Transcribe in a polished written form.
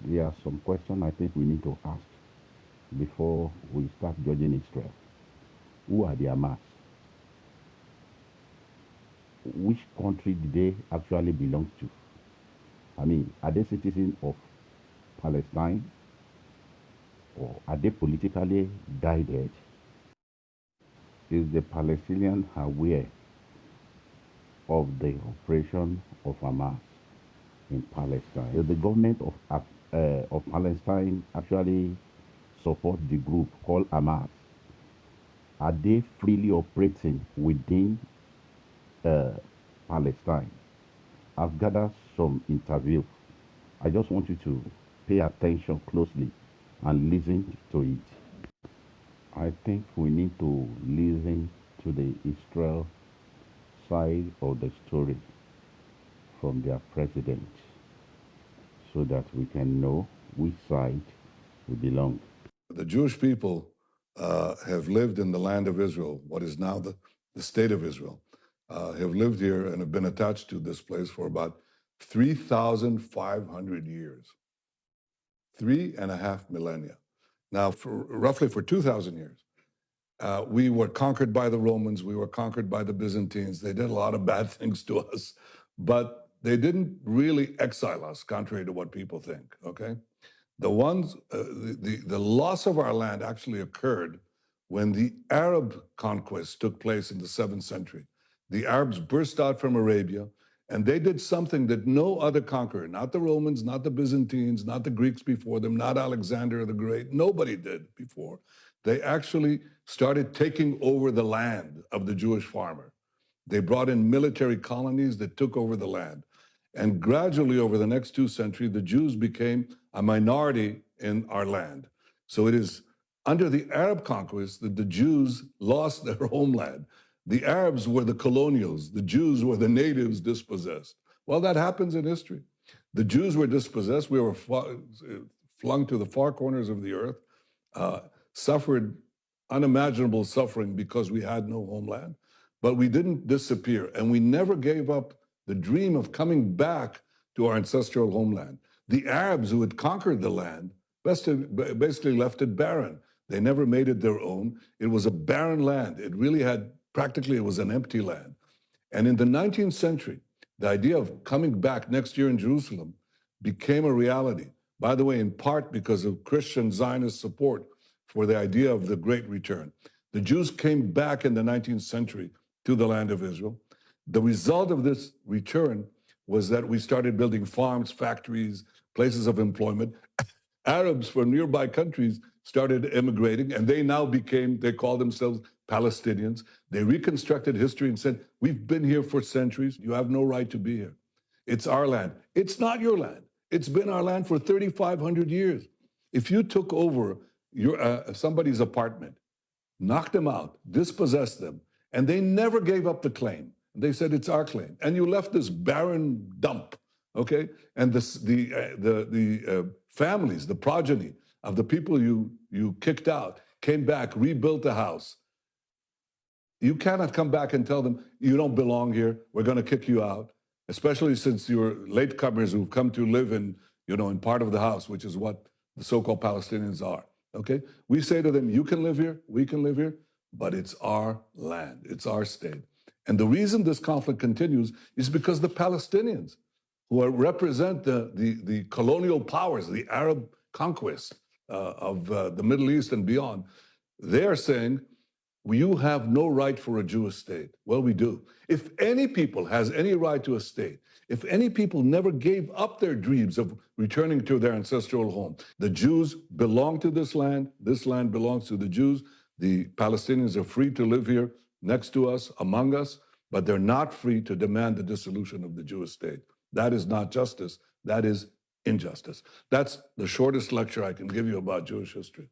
There are some questions I think we need to ask before we start judging Israel. Who are the Hamas? Which country do they actually belong to? I mean, are they citizens of Palestine or are they politically guided? Is the Palestinian aware of the operation of Hamas in Palestine? Does the government of Palestine actually support the group called Hamas? Are they freely operating within Palestine? I've gathered some interviews. I just want you to pay attention closely and listen to it. I think we need to listen to the Israel side of the story from their president so that we can know which side we belong. The Jewish people have lived in the land of Israel, what is now the state of Israel, have lived here and have been attached to this place for about 3,500 years, 3.5 millennia. Now, roughly for 2,000 years, we were conquered by the Romans, we were conquered by the Byzantines. They did a lot of bad things to us, but they didn't really exile us, contrary to what people think, okay? The loss of our land actually occurred when the Arab conquest took place in the 7th century. The Arabs burst out from Arabia, and they did something that no other conqueror, not the Romans, not the Byzantines, not the Greeks before them, not Alexander the Great, nobody did before. They actually started taking over the land of the Jewish farmer. They brought in military colonies that took over the land. And gradually, over the next 2 centuries, the Jews became a minority in our land. So it is under the Arab conquest that the Jews lost their homeland. The Arabs were the colonials. The Jews were the natives dispossessed. Well, that happens in history. The Jews were dispossessed. We were flung to the far corners of the earth, suffered unimaginable suffering because we had no homeland. But we didn't disappear, and we never gave up the dream of coming back to our ancestral homeland. The Arabs who had conquered the land basically left it barren. They never made it their own. It was a barren land. It really had, practically it was an empty land. And in the 19th century, the idea of coming back next year in Jerusalem became a reality. By the way, in part because of Christian Zionist support for the idea of the Great Return. The Jews came back in the 19th century to the land of Israel. The result of this return was that we started building farms, factories, places of employment. Arabs from nearby countries started immigrating, and they now they call themselves Palestinians. They reconstructed history and said, we've been here for centuries. You have no right to be here. It's our land. It's not your land. It's been our land for 3,500 years. If you took over somebody's apartment, knocked them out, dispossessed them, and they never gave up the claim. They said, it's our claim. And you left this barren dump, okay? And the families, the progeny of the people you kicked out came back, rebuilt the house. You cannot come back and tell them, you don't belong here, we're gonna kick you out, especially since you're latecomers who've come to live in part of the house, which is what the so-called Palestinians are, okay? We say to them, you can live here, we can live here, but it's our land, it's our state. And the reason this conflict continues is because the Palestinians, who represent the colonial powers, the Arab conquest of the Middle East and beyond, they are saying, you have no right for a Jewish state. Well, we do. If any people has any right to a state, if any people never gave up their dreams of returning to their ancestral home, the Jews belong to this land belongs to the Jews, the Palestinians are free to live here next to us, among us, but they're not free to demand the dissolution of the Jewish state. That is not justice, that is injustice. That's the shortest lecture I can give you about Jewish history.